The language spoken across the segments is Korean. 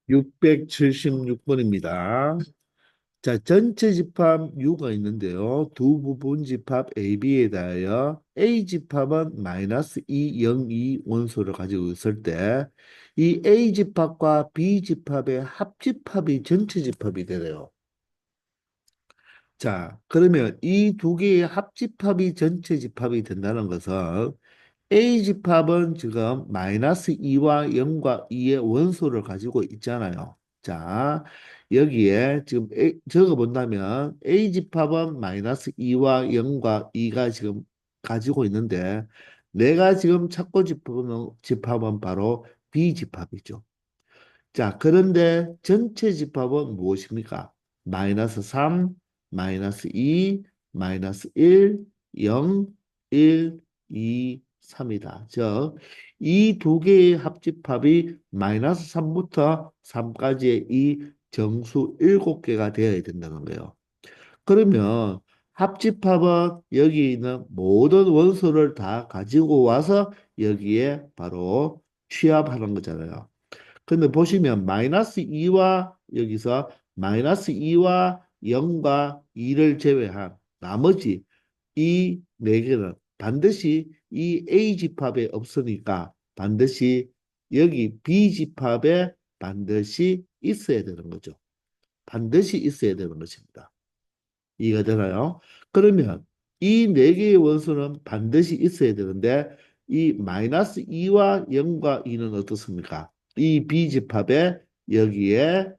676번입니다. 자, 전체 집합 U가 있는데요. 두 부분 집합 AB에 대하여 A 집합은 마이너스 2, 0, 2 원소를 가지고 있을 때 이 A 집합과 B 집합의 합집합이 전체 집합이 되네요. 자, 그러면 이 두 개의 합집합이 전체 집합이 된다는 것은 A 집합은 지금 마이너스 2와 0과 2의 원소를 가지고 있잖아요. 자, 여기에 지금 적어본다면 A 집합은 마이너스 2와 0과 2가 지금 가지고 있는데 내가 지금 찾고 싶은 집합은 바로 B 집합이죠. 자, 그런데 전체 집합은 무엇입니까? 마이너스 3, 마이너스 2, 마이너스 1, 0, 1, 2, 3이다. 즉, 이 두 개의 합집합이 마이너스 3부터 3까지의 이 정수 7개가 되어야 된다는 거예요. 그러면 합집합은 여기 있는 모든 원소를 다 가지고 와서 여기에 바로 취합하는 거잖아요. 근데 보시면 마이너스 2와 여기서 마이너스 2와 0과 2를 제외한 나머지 이 네 개는 반드시 이 A 집합에 없으니까 반드시 여기 B 집합에 반드시 있어야 되는 거죠. 반드시 있어야 되는 것입니다. 이해가 되나요? 그러면 이 네 개의 원소는 반드시 있어야 되는데 이 마이너스 2와 0과 2는 어떻습니까? 이 비집합에 여기에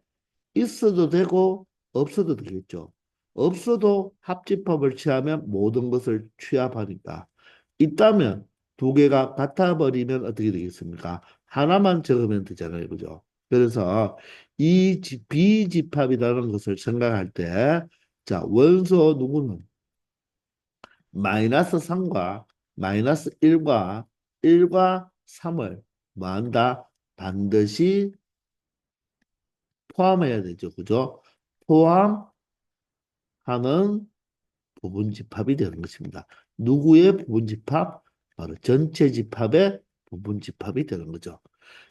있어도 되고 없어도 되겠죠. 없어도 합집합을 취하면 모든 것을 취합하니까. 있다면 두 개가 같아 버리면 어떻게 되겠습니까? 하나만 적으면 되잖아요. 그죠? 그래서 이 비집합이라는 것을 생각할 때 자, 원소 누구는 마이너스 3과 마이너스 1과 3을 뭐 한다? 반드시 포함해야 되죠. 그죠? 포함하는 부분집합이 되는 것입니다. 누구의 부분집합? 바로 전체 집합의 부분집합이 되는 거죠.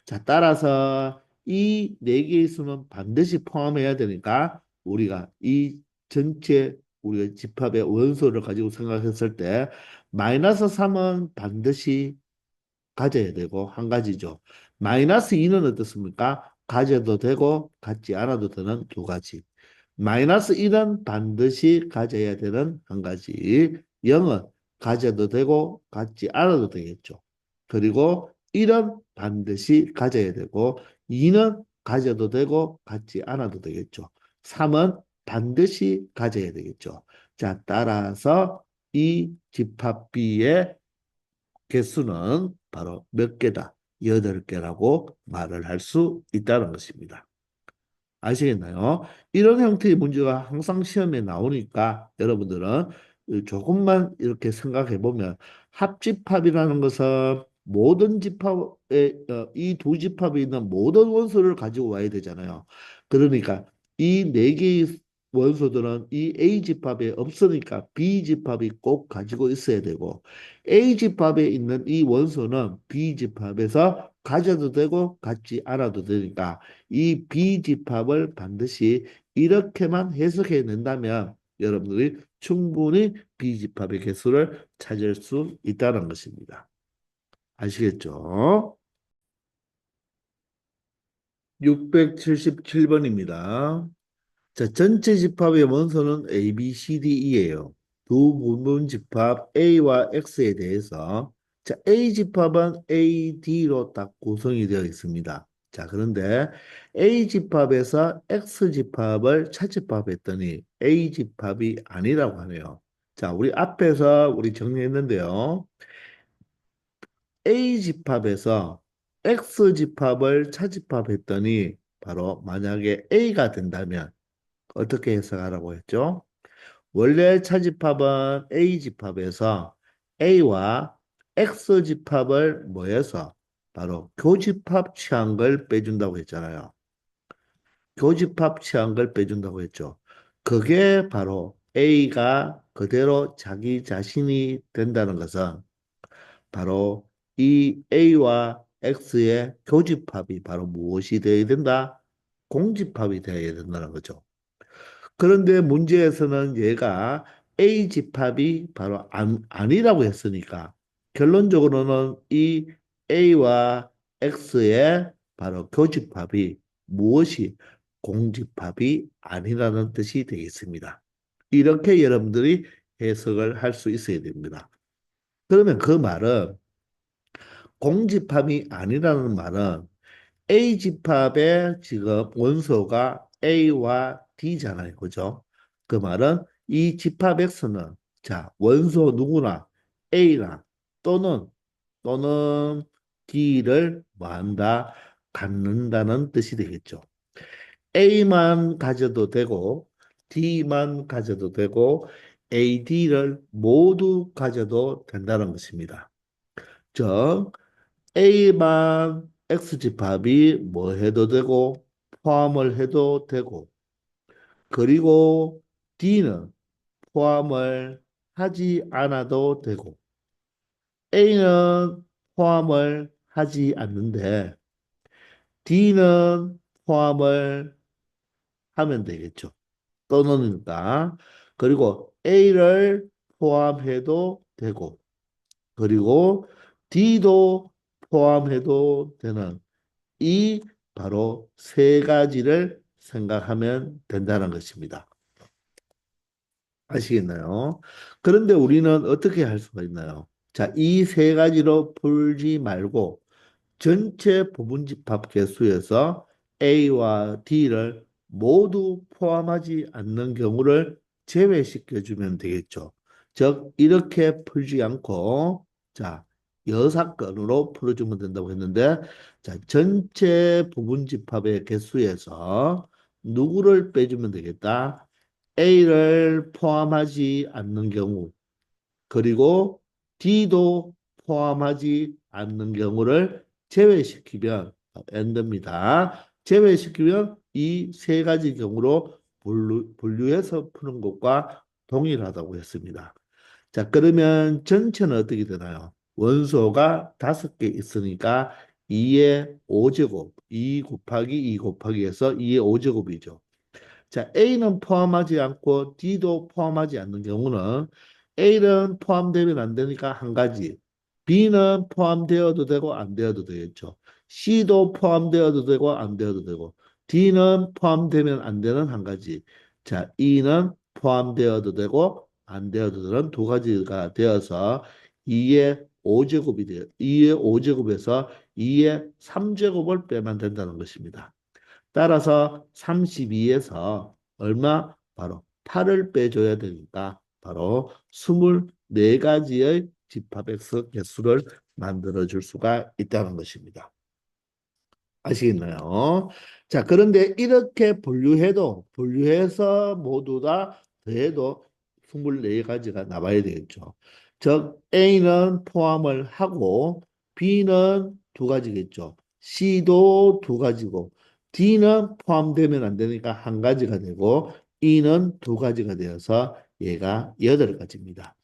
자, 따라서 이 네 개의 수는 반드시 포함해야 되니까 우리가 이 전체 우리가 집합의 원소를 가지고 생각했을 때 마이너스 3은 반드시 가져야 되고 한 가지죠. 마이너스 2는 어떻습니까? 가져도 되고 갖지 않아도 되는 두 가지. 마이너스 1은 반드시 가져야 되는 한 가지. 0은 가져도 되고 갖지 않아도 되겠죠. 그리고 1은 반드시 가져야 되고 2는 가져도 되고 갖지 않아도 되겠죠. 3은 반드시 가져야 되겠죠. 자, 따라서 이 집합 B의 개수는 바로 몇 개다? 8개라고 말을 할 수 있다는 것입니다. 아시겠나요? 이런 형태의 문제가 항상 시험에 나오니까 여러분들은 조금만 이렇게 생각해 보면 합집합이라는 것은 모든 집합에 이 두 집합에 있는 모든 원소를 가지고 와야 되잖아요. 그러니까 이 네 개의 원소들은 이 A 집합에 없으니까 B 집합이 꼭 가지고 있어야 되고 A 집합에 있는 이 원소는 B 집합에서 가져도 되고 갖지 않아도 되니까 이 비집합을 반드시 이렇게만 해석해 낸다면 여러분들이 충분히 비집합의 개수를 찾을 수 있다는 것입니다. 아시겠죠? 677번입니다. 자, 전체 집합의 원소는 A, B, C, D이에요. 두 부분 집합 A와 X에 대해서 자, A 집합은 A, D로 딱 구성이 되어 있습니다. 자, 그런데 A 집합에서 X 집합을 차집합했더니 A 집합이 아니라고 하네요. 자, 우리 앞에서 우리 정리했는데요. A 집합에서 X 집합을 차집합했더니 바로 만약에 A가 된다면 어떻게 해석하라고 했죠? 원래 차집합은 A 집합에서 A와 X 집합을 모여서 바로 교집합 취한 걸 빼준다고 했잖아요. 교집합 취한 걸 빼준다고 했죠. 그게 바로 A가 그대로 자기 자신이 된다는 것은 바로 이 A와 X의 교집합이 바로 무엇이 되어야 된다? 공집합이 되어야 된다는 거죠. 그런데 문제에서는 얘가 A 집합이 바로 아니라고 했으니까 결론적으로는 이 A와 X의 바로 교집합이 무엇이 공집합이 아니라는 뜻이 되겠습니다. 이렇게 여러분들이 해석을 할 수 있어야 됩니다. 그러면 그 말은 공집합이 아니라는 말은 A 집합의 지금 원소가 A와 D잖아요. 그죠? 그 말은 이 집합 X는 자, 원소 누구나 A나 또는 또는 D를 뭐한다? 갖는다는 뜻이 되겠죠. A만 가져도 되고 D만 가져도 되고 AD를 모두 가져도 된다는 것입니다. 즉 A만 X집합이 뭐 해도 되고 포함을 해도 되고 그리고 D는 포함을 하지 않아도 되고 A는 포함을 하지 않는데 D는 포함을 하면 되겠죠. 또는니까 그리고 A를 포함해도 되고 그리고 D도 포함해도 되는 이 바로 세 가지를 생각하면 된다는 것입니다. 아시겠나요? 그런데 우리는 어떻게 할 수가 있나요? 자, 이 세 가지로 풀지 말고 전체 부분집합 개수에서 A와 D를 모두 포함하지 않는 경우를 제외시켜 주면 되겠죠. 즉, 이렇게 풀지 않고, 자, 여사건으로 풀어주면 된다고 했는데, 자, 전체 부분집합의 개수에서 누구를 빼주면 되겠다? A를 포함하지 않는 경우, 그리고 D도 포함하지 않는 경우를 제외시키면 N입니다. 제외시키면 이 세 가지 경우로 분류해서 푸는 것과 동일하다고 했습니다. 자, 그러면 전체는 어떻게 되나요? 원소가 5개 있으니까 2의 5제곱, 2 곱하기 2 곱하기 해서 2의 5제곱이죠. 자, A는 포함하지 않고 D도 포함하지 않는 경우는 A는 포함되면 안 되니까 한 가지, B는 포함되어도 되고 안 되어도 되겠죠. C도 포함되어도 되고 안 되어도 되고 D는 포함되면 안 되는 한 가지. 자, E는 포함되어도 되고 안 되어도 되는 두 가지가 되어서 2의 5제곱이 돼요. 2의 5제곱에서 2의 3제곱을 빼면 된다는 것입니다. 따라서 32에서 얼마? 바로 8을 빼줘야 되니까 바로 24가지의 집합X 개수를 만들어 줄 수가 있다는 것입니다. 아시겠나요? 자, 그런데 이렇게 분류해서 모두 다 더해도 24가지가 나와야 되겠죠. 즉, A는 포함을 하고 B는 두 가지겠죠. C도 두 가지고 D는 포함되면 안 되니까 한 가지가 되고 E는 두 가지가 되어서 얘가 8가지입니다.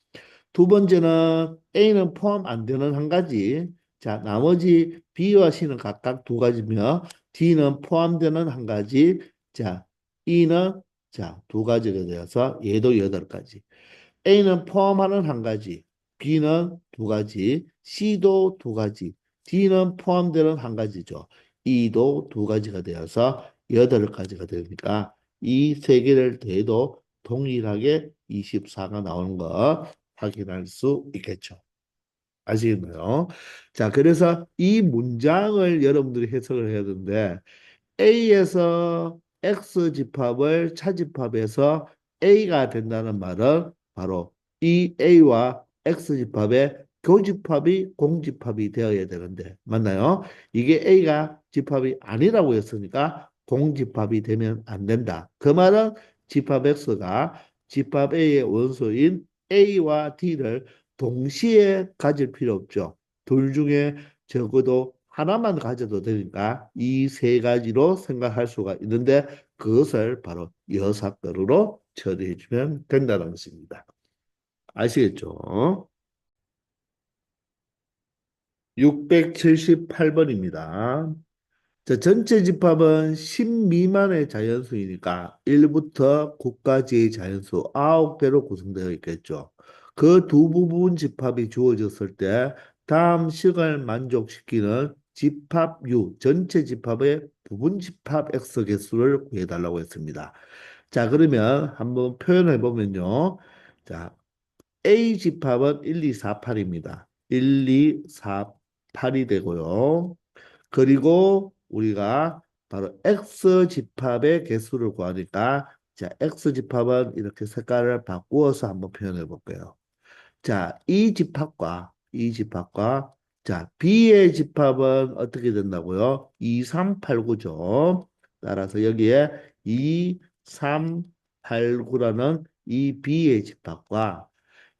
두 번째는 A는 포함 안 되는 한 가지. 자, 나머지 B와 C는 각각 두 가지며 D는 포함되는 한 가지. 자, E는 자, 두 가지가 되어서 얘도 8가지. A는 포함하는 한 가지, B는 두 가지, C도 두 가지, D는 포함되는 한 가지죠. E도 두 가지가 되어서 8가지가 되니까 이 세 개를 더해도 동일하게 24가 나오는 거 확인할 수 있겠죠. 아시겠나요? 자, 그래서 이 문장을 여러분들이 해석을 해야 되는데 A에서 X 집합을 차집합해서 A가 된다는 말은 바로 이 A와 X 집합의 교집합이 공집합이 되어야 되는데 맞나요? 이게 A가 집합이 아니라고 했으니까 공집합이 되면 안 된다. 그 말은 집합 X가 집합 A의 원소인 A와 D를 동시에 가질 필요 없죠. 둘 중에 적어도 하나만 가져도 되니까 이 세 가지로 생각할 수가 있는데 그것을 바로 여사건으로 처리해 주면 된다는 것입니다. 아시겠죠? 678번입니다. 자, 전체 집합은 10 미만의 자연수이니까 1부터 9까지의 자연수 9개로 구성되어 있겠죠. 그 두 부분 집합이 주어졌을 때 다음 식을 만족시키는 집합 U, 전체 집합의 부분 집합 X 개수를 구해달라고 했습니다. 자, 그러면 한번 표현해 보면요. 자, A 집합은 1, 2, 4, 8입니다. 1, 2, 4, 8이 되고요. 그리고 우리가 바로 X 집합의 개수를 구하니까 자, X 집합은 이렇게 색깔을 바꾸어서 한번 표현해 볼게요. 자, 이 집합과 자, B의 집합은 어떻게 된다고요? 2, 3, 8, 9죠. 따라서 여기에 2, 3, 8, 9라는 이 B의 집합과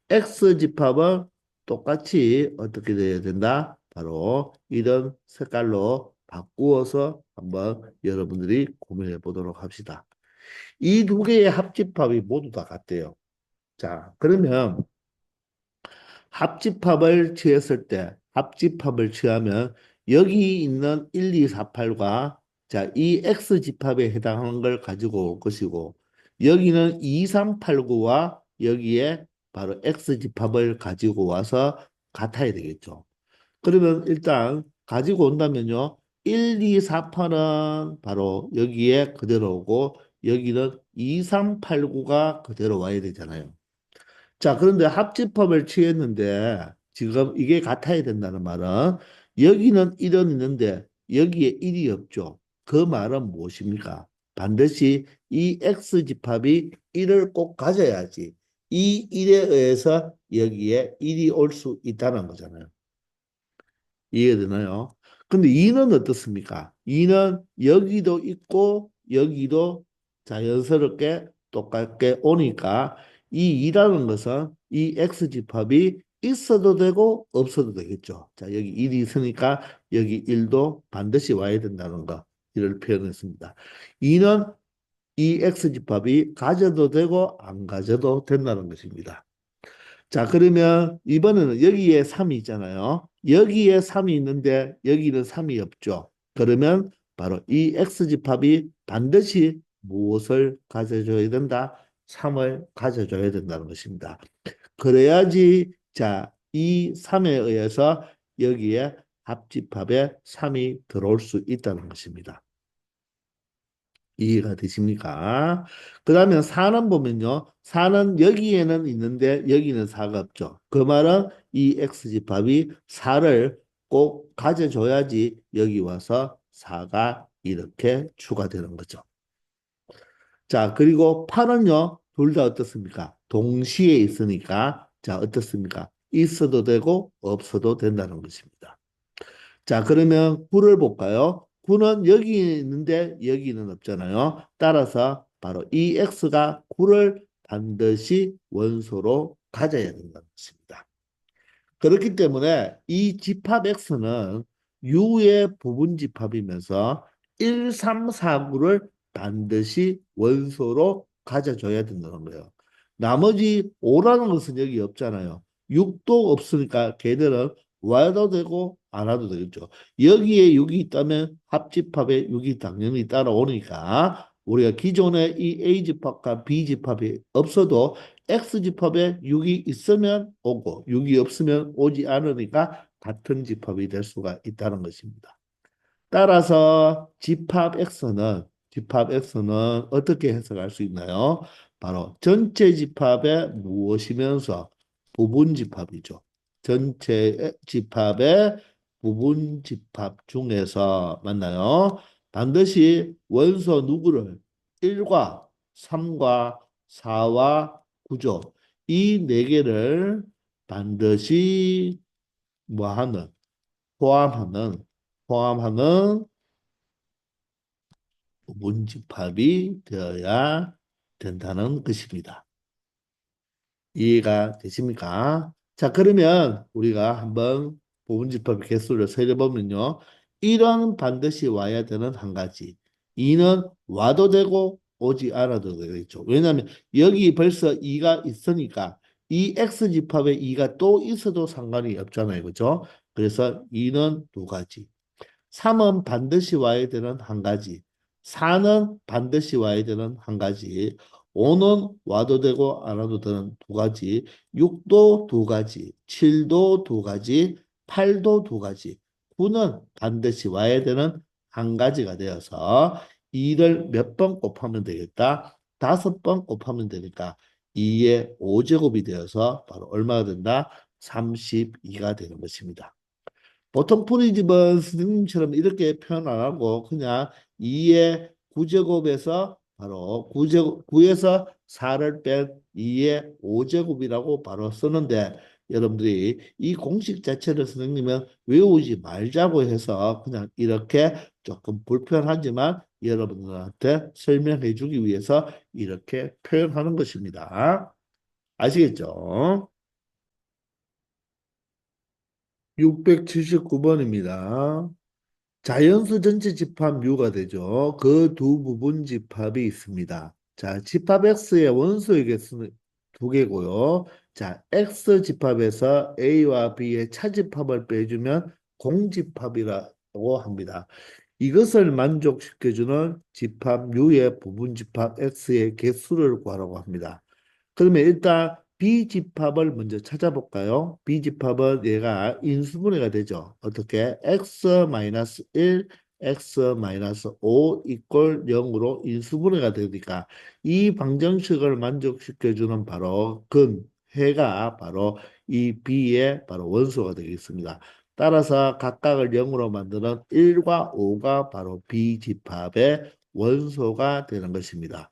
X 집합은 똑같이 어떻게 돼야 된다? 바로 이런 색깔로 바꾸어서 한번 여러분들이 고민해 보도록 합시다. 이 두 개의 합집합이 모두 다 같대요. 자, 그러면 합집합을 취하면 여기 있는 1, 2, 4, 8과 자, 이 X 집합에 해당하는 걸 가지고 올 것이고 여기는 2, 3, 8, 9와 여기에 바로 X 집합을 가지고 와서 같아야 되겠죠. 그러면 일단 가지고 온다면요. 1, 2, 4, 8은 바로 여기에 그대로 오고 여기는 2, 3, 8, 9가 그대로 와야 되잖아요. 자, 그런데 합집합을 취했는데 지금 이게 같아야 된다는 말은 여기는 1은 있는데 여기에 1이 없죠. 그 말은 무엇입니까? 반드시 이 X집합이 1을 꼭 가져야지 이 1에 의해서 여기에 1이 올 수 있다는 거잖아요. 이해되나요? 근데 2는 어떻습니까? 2는 여기도 있고 여기도 자연스럽게 똑같게 오니까 이 2라는 것은 이 X집합이 있어도 되고 없어도 되겠죠. 자, 여기 1이 있으니까 여기 1도 반드시 와야 된다는 거. 이를 표현했습니다. 2는 이 X집합이 가져도 되고 안 가져도 된다는 것입니다. 자, 그러면 이번에는 여기에 3이 있잖아요. 여기에 3이 있는데 여기는 3이 없죠. 그러면 바로 이 X집합이 반드시 무엇을 가져줘야 된다? 3을 가져줘야 된다는 것입니다. 그래야지 자, 이 3에 의해서 여기에 합집합에 3이 들어올 수 있다는 것입니다. 이해가 되십니까? 그 다음에 4는 보면요. 4는 여기에는 있는데 여기는 4가 없죠. 그 말은 이 X집합이 4를 꼭 가져줘야지 여기 와서 4가 이렇게 추가되는 거죠. 자, 그리고 8은요. 둘 다 어떻습니까? 동시에 있으니까 자, 어떻습니까? 있어도 되고 없어도 된다는 것입니다. 자, 그러면 9를 볼까요? 9는 여기 있는데 여기는 없잖아요. 따라서 바로 이 x가 9를 반드시 원소로 가져야 된다는 것입니다. 그렇기 때문에 이 집합 X는 U의 부분 집합이면서 1, 3, 4, 9를 반드시 원소로 가져줘야 된다는 거예요. 나머지 5라는 것은 여기 없잖아요. 6도 없으니까 걔들은 와도 되고 안 와도 되겠죠. 여기에 6이 있다면 합집합에 6이 당연히 따라오니까 우리가 기존에 이 A집합과 B집합이 없어도 X집합에 6이 있으면 오고 6이 없으면 오지 않으니까 같은 집합이 될 수가 있다는 것입니다. 따라서 집합 X는 어떻게 해석할 수 있나요? 바로 전체 집합의 무엇이면서 부분 집합이죠. 전체 집합의 부분 집합 중에서 맞나요? 반드시 원소 누구를 1과 3과 4와 9죠. 이 네 개를 반드시 뭐하는 포함하는 문집합이 되어야 된다는 것입니다. 이해가 되십니까? 자, 그러면 우리가 한번 부분집합의 개수를 세려보면요. 1은 반드시 와야 되는 한 가지. 2는 와도 되고 오지 않아도 되겠죠. 왜냐하면 여기 벌써 2가 있으니까 이 X집합에 2가 또 있어도 상관이 없잖아요. 그죠? 그래서 2는 두 가지. 3은 반드시 와야 되는 한 가지, 4는 반드시 와야 되는 한 가지, 5는 와도 되고 안 와도 되는 두 가지, 6도 두 가지, 7도 두 가지, 8도 두 가지, 9는 반드시 와야 되는 한 가지가 되어서 2를 몇 번 곱하면 되겠다? 5번 곱하면 되니까 2의 5제곱이 되어서 바로 얼마가 된다? 32가 되는 것입니다. 보통 풀이집은 선생님처럼 이렇게 표현 안 하고 그냥 2의 9제곱에서 바로 9에서 4를 뺀 2의 5제곱이라고 바로 쓰는데 여러분들이 이 공식 자체를 선생님은 외우지 말자고 해서 그냥 이렇게 조금 불편하지만 여러분들한테 설명해 주기 위해서 이렇게 표현하는 것입니다. 아시겠죠? 679번입니다. 자연수 전체 집합 묘가 되죠. 그 두 부분 집합이 있습니다. 자, 집합 X의 원소의 개수는 두 개고요. 자, X 집합에서 A와 B의 차집합을 빼주면 공집합이라고 합니다. 이것을 만족시켜주는 집합 묘의 부분 집합 X의 개수를 구하라고 합니다. 그러면 일단 B집합을 먼저 찾아볼까요? B집합은 얘가 인수분해가 되죠. 어떻게? x-1, x-5 이꼴 0으로 인수분해가 되니까 이 방정식을 만족시켜주는 바로 해가 바로 이 B의 바로 원소가 되겠습니다. 따라서 각각을 0으로 만드는 1과 5가 바로 B집합의 원소가 되는 것입니다.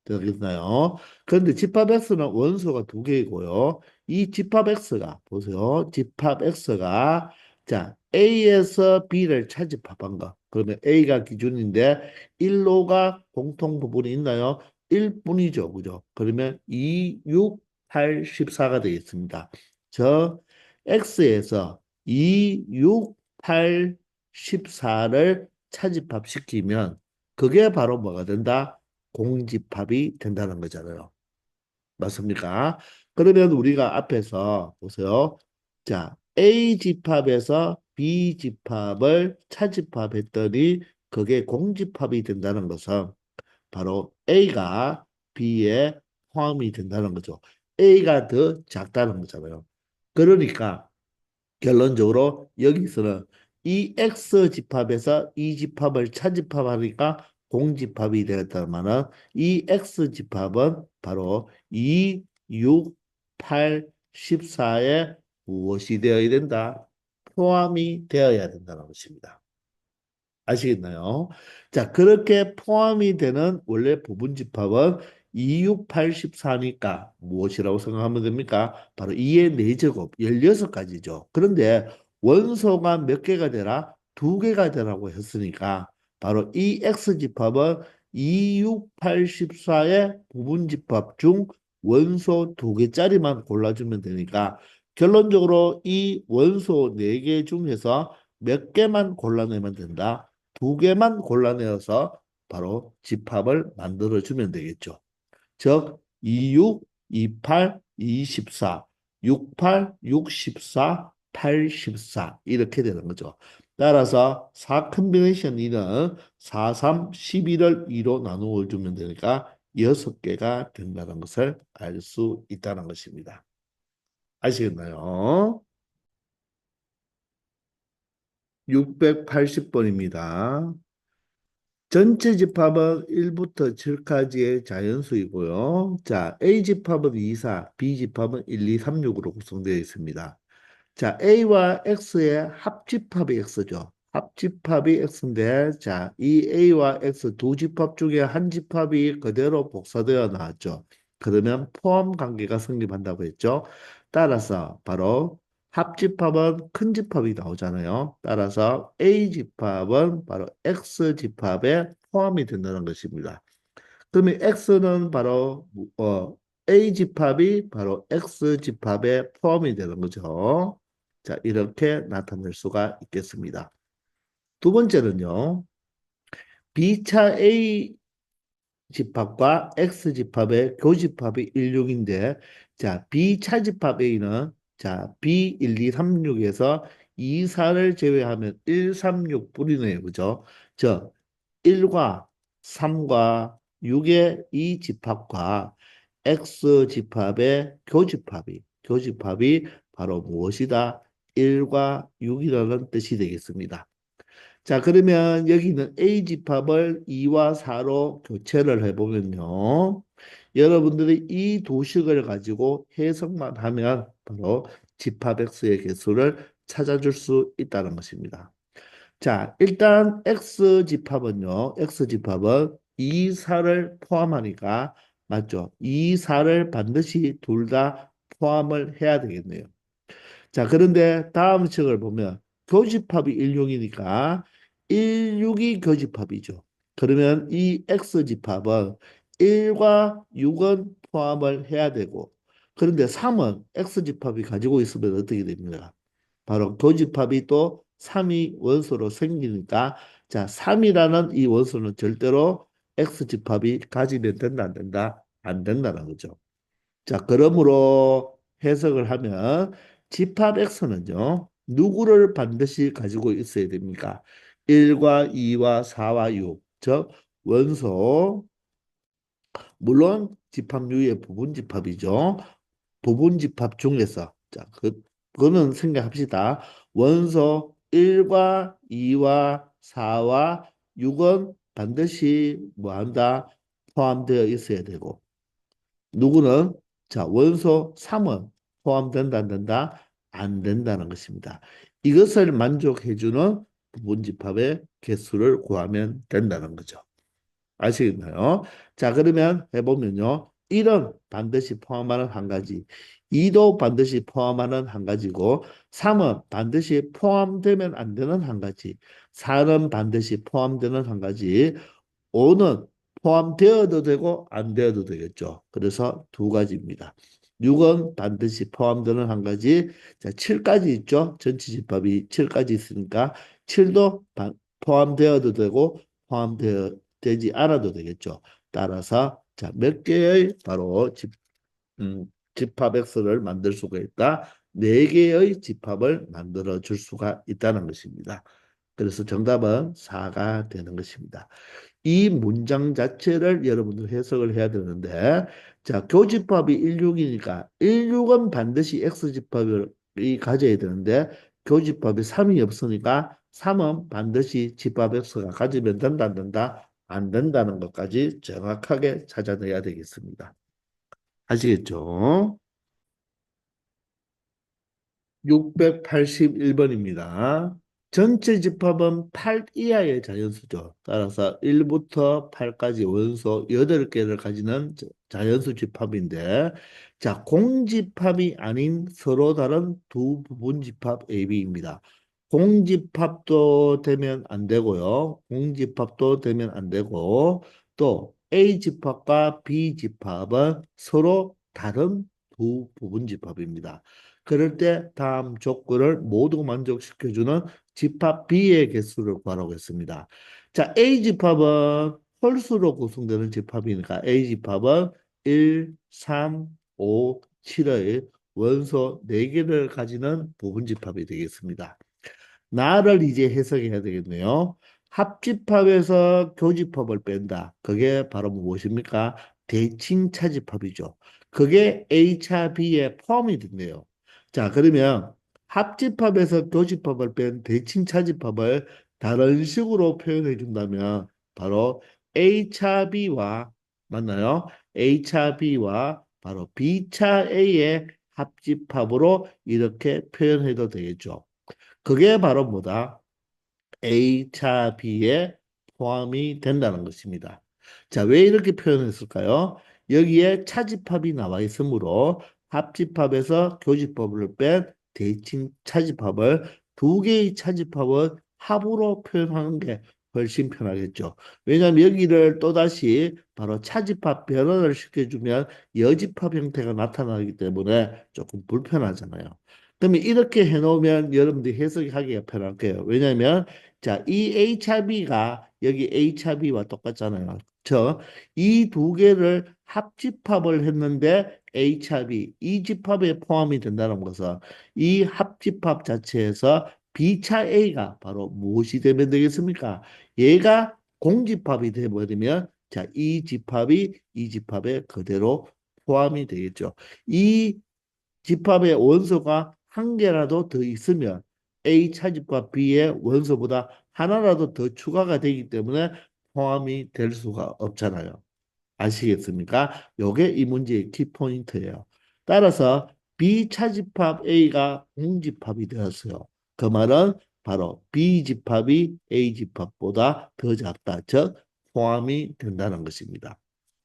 되겠나요? 그런데 집합 X는 원소가 두 개이고요. 이 집합 X가 보세요. 집합 X가 자 A에서 B를 차집합한 거. 그러면 A가 기준인데 1로가 공통 부분이 있나요? 1뿐이죠. 그죠? 그러면 2, 6, 8, 14가 되겠습니다. 저 X에서 2, 6, 8, 14를 차집합시키면 그게 바로 뭐가 된다? 공집합이 된다는 거잖아요. 맞습니까? 그러면 우리가 앞에서 보세요. 자, A 집합에서 B 집합을 차집합했더니 그게 공집합이 된다는 것은 바로 A가 B에 포함이 된다는 거죠. A가 더 작다는 거잖아요. 그러니까 결론적으로 여기서는 이 X 집합에서 이 집합을 차집합하니까 공집합이 되었다면은 이 X 집합은 바로 2, 6, 8, 14에 무엇이 되어야 된다? 포함이 되어야 된다는 것입니다. 아시겠나요? 자, 그렇게 포함이 되는 원래 부분집합은 2684니까 무엇이라고 생각하면 됩니까? 바로 2의 4제곱, 16가지죠. 그런데 원소가 몇 개가 되라? 두 개가 되라고 했으니까 바로 이 X집합은 26814의 부분집합 중 원소 두 개짜리만 골라주면 되니까 결론적으로 이 원소 4개 중에서 몇 개만 골라내면 된다. 두 개만 골라내어서 바로 집합을 만들어주면 되겠죠. 즉, 26, 28, 24, 68, 64, 84 이렇게 되는 거죠. 따라서 4 컨비네이션 2는 4, 3, 11을 2로 나누어 주면 되니까 6개가 된다는 것을 알 수 있다는 것입니다. 아시겠나요? 680번입니다. 전체 집합은 1부터 7까지의 자연수이고요. 자, A 집합은 2, 4, B 집합은 1, 2, 3, 6으로 구성되어 있습니다. 자, A와 X의 합집합이 X죠. 합집합이 X인데, 자, 이 A와 X 두 집합 중에 한 집합이 그대로 복사되어 나왔죠. 그러면 포함 관계가 성립한다고 했죠. 따라서 바로 합집합은 큰 집합이 나오잖아요. 따라서 A 집합은 바로 X 집합에 포함이 된다는 것입니다. 그러면 X는 바로 A 집합이 바로 X 집합에 포함이 되는 거죠. 자, 이렇게 나타낼 수가 있겠습니다. 두 번째는요. B차 A 집합과 X 집합의 교집합이 16인데 자, B 차집합 A는 자, B 1, 2, 3, 6에서 2, 4를 제외하면 1, 3, 6뿐이네요. 그죠? 저 1과 3과 6의 이 집합과 X 집합의 교집합이 바로 무엇이다? 1과 6이라는 뜻이 되겠습니다. 자, 그러면 여기는 A 집합을 2와 4로 교체를 해보면요. 여러분들이 이 도식을 가지고 해석만 하면 바로 집합 X의 개수를 찾아줄 수 있다는 것입니다. 자, 일단 X집합은 2, 4를 포함하니까 맞죠? 2, 4를 반드시 둘 다 포함을 해야 되겠네요. 자, 그런데 다음 식을 보면 교집합이 16이니까 16이 교집합이죠. 그러면 이 X집합은 1과 6은 포함을 해야 되고 그런데 3은 X집합이 가지고 있으면 어떻게 됩니까? 바로 교집합이 또 3이 원소로 생기니까 자, 3이라는 이 원소는 절대로 X집합이 가지면 된다, 안 된다? 안 된다는 거죠. 자, 그러므로 해석을 하면 집합 X는요, 누구를 반드시 가지고 있어야 됩니까? 1과 2와 4와 6, 즉 원소, 물론 집합류의 부분집합이죠. 부분집합 중에서 자, 그거는 생각합시다. 원소 1과 2와 4와 6은 반드시 뭐한다? 포함되어 있어야 되고 누구는 자 원소 3은 포함된다 안 된다? 안 된다는 것입니다. 이것을 만족해주는 부분집합의 개수를 구하면 된다는 거죠. 아시겠나요? 자 그러면 해보면요. 1은 반드시 포함하는 한 가지, 2도 반드시 포함하는 한 가지고 3은 반드시 포함되면 안 되는 한 가지, 4는 반드시 포함되는 한 가지, 5는 포함되어도 되고 안 되어도 되겠죠. 그래서 두 가지입니다. 6은 반드시 포함되는 한 가지. 자, 7까지 있죠. 전체 집합이 7까지 있으니까 7도 포함되어도 되고 포함되지 않아도 되겠죠. 따라서 자, 몇 개의 바로 집합 X를 만들 수가 있다. 네 개의 집합을 만들어 줄 수가 있다는 것입니다. 그래서 정답은 4가 되는 것입니다. 이 문장 자체를 여러분들 해석을 해야 되는데, 자, 교집합이 16이니까 16은 반드시 X집합이 가져야 되는데, 교집합이 3이 없으니까 3은 반드시 집합 X가 가지면 된다, 안 된다? 안 된다는 것까지 정확하게 찾아내야 되겠습니다. 아시겠죠? 681번입니다. 전체 집합은 8 이하의 자연수죠. 따라서 1부터 8까지 원소 8개를 가지는 자연수 집합인데, 자, 공집합이 아닌 서로 다른 두 부분 집합 AB입니다. 공집합도 되면 안 되고요. 공집합도 되면 안 되고, 또 A 집합과 B 집합은 서로 다른 두 부분 집합입니다. 그럴 때 다음 조건을 모두 만족시켜주는 집합 B의 개수를 구하라고 했습니다. 자, A 집합은 홀수로 구성되는 집합이니까 A 집합은 1, 3, 5, 7의 원소 4개를 가지는 부분 집합이 되겠습니다. 나를 이제 해석해야 되겠네요. 합집합에서 교집합을 뺀다. 그게 바로 무엇입니까? 대칭차집합이죠. 그게 A차 B에 포함이 된대요. 자, 그러면 합집합에서 교집합을 뺀 대칭차집합을 다른 식으로 표현해 준다면 바로 A차 B와 맞나요? A차 B와 바로 B차 A의 합집합으로 이렇게 표현해도 되겠죠. 그게 바로 뭐다? A차 B에 포함이 된다는 것입니다. 자, 왜 이렇게 표현했을까요? 여기에 차집합이 나와 있으므로 합집합에서 교집합을 뺀 대칭 차집합을 두 개의 차집합을 합으로 표현하는 게 훨씬 편하겠죠. 왜냐하면 여기를 또다시 바로 차집합 변환을 시켜주면 여집합 형태가 나타나기 때문에 조금 불편하잖아요. 그러면 이렇게 해놓으면 여러분들이 해석하기가 편할 거예요. 왜냐하면 자, 이 HRB가 여기 HRB와 똑같잖아요. 이 두 개를 합집합을 했는데 HRB, 이 집합에 포함이 된다는 것은 이 합집합 자체에서 B차 A가 바로 무엇이 되면 되겠습니까? 얘가 공집합이 되어버리면 자, 이 집합이 이 집합에 그대로 포함이 되겠죠. 이 집합의 원소가 한 개라도 더 있으면 A 차집합 B의 원소보다 하나라도 더 추가가 되기 때문에 포함이 될 수가 없잖아요. 아시겠습니까? 요게 이 문제의 키포인트예요. 따라서 B차집합 A가 공집합이 되었어요. 그 말은 바로 B집합이 A집합보다 더 작다. 즉 포함이 된다는 것입니다.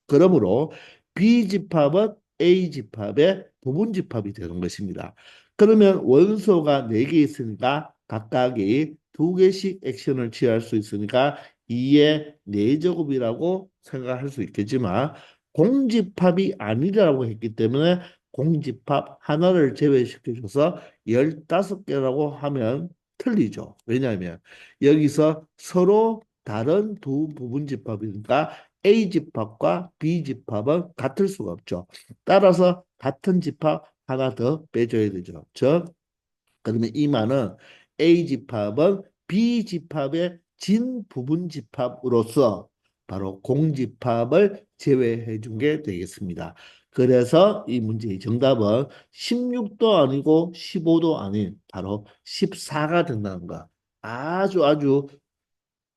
그러므로 B집합은 A집합의 부분집합이 되는 것입니다. 그러면 원소가 4개 있으니까 각각이 2개씩 액션을 취할 수 있으니까 2의 4제곱이라고 생각할 수 있겠지만 공집합이 아니라고 했기 때문에 공집합 하나를 제외시켜줘서 15개라고 하면 틀리죠. 왜냐하면 여기서 서로 다른 두 부분집합이니까 A집합과 B집합은 같을 수가 없죠. 따라서 같은 집합 하나 더 빼줘야 되죠. 즉, 그러면 이 말은 A집합은 B집합의 진부분집합으로서 바로 공집합을 제외해 준 게 되겠습니다. 그래서 이 문제의 정답은 16도 아니고 15도 아닌 바로 14가 된다는 거. 아주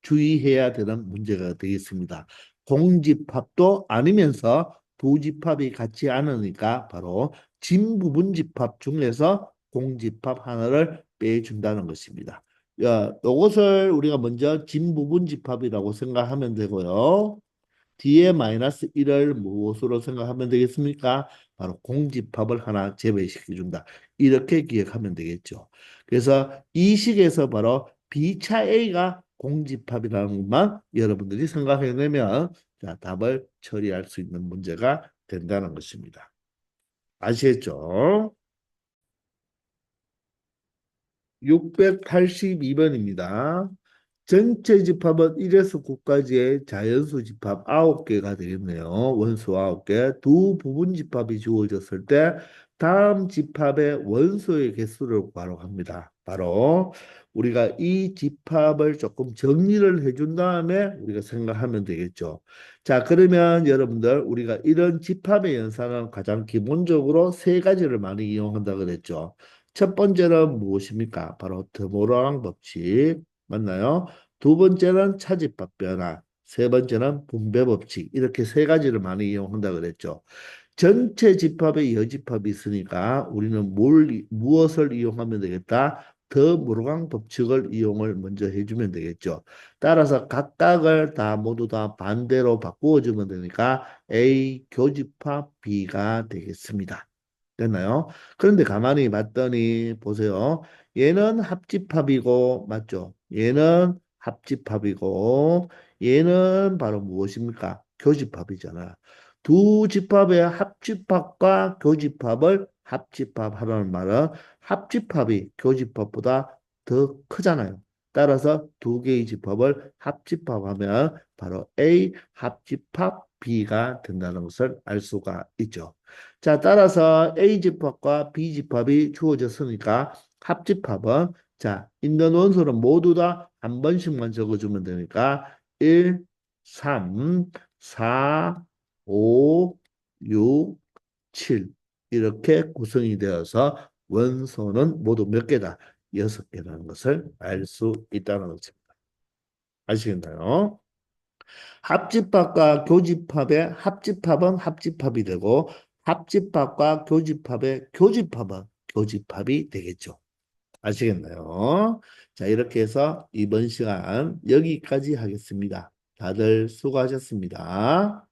주의해야 되는 문제가 되겠습니다. 공집합도 아니면서 부집합이 같지 않으니까 바로 진부분집합 중에서 공집합 하나를 빼준다는 것입니다. 이것을 우리가 먼저 진부분집합이라고 생각하면 되고요. 뒤에 마이너스 1을 무엇으로 생각하면 되겠습니까? 바로 공집합을 하나 제외시켜 준다. 이렇게 기억하면 되겠죠. 그래서 이 식에서 바로 B차 A가 공집합이라는 것만 여러분들이 생각해내면 자, 답을 처리할 수 있는 문제가 된다는 것입니다. 아시겠죠? 682번입니다. 전체 집합은 1에서 9까지의 자연수 집합 9개가 되겠네요. 원소 9개. 두 부분 집합이 주어졌을 때 다음 집합의 원소의 개수를 바로 합니다. 바로 우리가 이 집합을 조금 정리를 해준 다음에 우리가 생각하면 되겠죠. 자, 그러면 여러분들 우리가 이런 집합의 연산은 가장 기본적으로 세 가지를 많이 이용한다 그랬죠. 첫 번째는 무엇입니까? 바로 드모랑 법칙. 맞나요? 두 번째는 차집합 변화, 세 번째는 분배 법칙 이렇게 세 가지를 많이 이용한다 그랬죠. 전체 집합에 여집합이 있으니까 우리는 무엇을 이용하면 되겠다? 더 모르강 법칙을 이용을 먼저 해주면 되겠죠. 따라서 각각을 다 모두 다 반대로 바꾸어 주면 되니까 A 교집합 B가 되겠습니다. 됐나요? 그런데 가만히 봤더니 보세요. 얘는 합집합이고 맞죠? 얘는 합집합이고 얘는 바로 무엇입니까? 교집합이잖아. 두 집합의 합집합과 교집합을 합집합하라는 말은 합집합이 교집합보다 더 크잖아요. 따라서 두 개의 집합을 합집합하면 바로 A 합집합 B가 된다는 것을 알 수가 있죠. 자, 따라서 A집합과 B집합이 주어졌으니까 합집합은 자, 있는 원소는 모두 다 한 번씩만 적어주면 되니까 1, 3, 4, 5, 6, 7 이렇게 구성이 되어서 원소는 모두 몇 개다? 6개라는 것을 알 수 있다는 것입니다. 아시겠나요? 합집합과 교집합의 합집합은 합집합이 되고 합집합과 교집합의 교집합은 교집합이 되겠죠. 아시겠나요? 자, 이렇게 해서 이번 시간 여기까지 하겠습니다. 다들 수고하셨습니다.